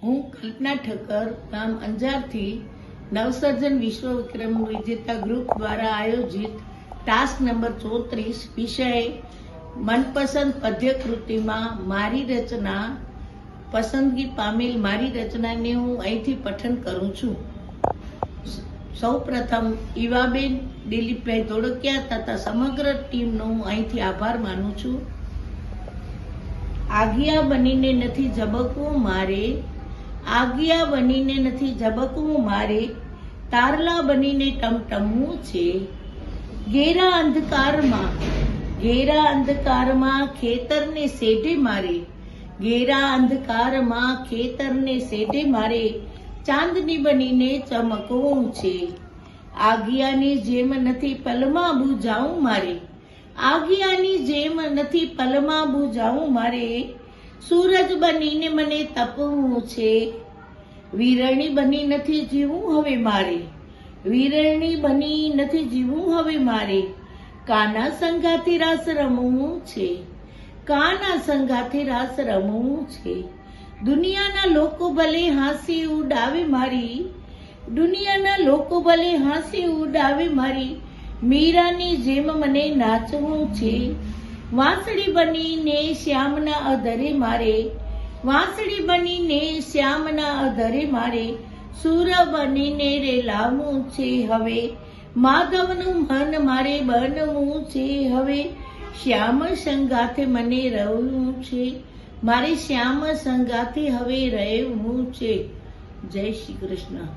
હું કલ્પના ઠક્કર ગામ અંજારથી નવસર્જન વિશ્વ વિક્રમ વિજેતા ગ્રુપ દ્વારા આયોજિત ટાસ્ક નંબર 34 વિષય મનપસંદ પદ્યકૃતિમાં મારી રચના પસંદગી પામેલ મારી રચનાને હું અહીંથી પઠન કરું છું. સૌપ્રથમ ઈવાબેન, દિલીપભાઈ ધોળકિયા તથા સમગ્ર ટીમનો હું અહીંથી આભાર માનું છું. આગિયા બનીને નથી ઝબકવું મારે, આગિયા બનીને નથી ઝબકવું મારે, તારલા બનીને ટમટમવું છે. ઘેરા અંધકારમાં ખેતરને સેઢે મારે, ઘેરા અંધકારમાં ખેતરને સેઢે મારે, ચાંદની બનીને ચમકવું છે. આગિયાની જેમ નથી પલમાં બુઝાવું મારે, આગિયાની જેમ નથી પલમાં બુઝાવું મારે, સૂરજ બનીને મને તપવું છે. વીરણી બની નથી જીવવું હવે મારે, વીરણી બની નથી જીવવું હવે મારે, કાના સંગાથી રાસ રમવું છે, કાના સંગાથી રાસ રમવું છે. દુનિયાના લોકો ભલે હાંસી ઉડાવે મારી, દુનિયાના લોકો ભલે હાંસી ઉડાવે મારી, મીરાની જેમ મને નાચવું છે. વાંસળી બનીને શ્યામના અધરે મારે, વાંસળી બનીને શ્યામના અધરે મારે, સૂર બનીને રેલાવું છે હવે, માધવનું મન મારે બનવું છે હવે, શ્યામ સંગાથે મને રહેવું છે, મારે શ્યામ સંગાથે હવે રહેવું છે. જય શ્રી કૃષ્ણ.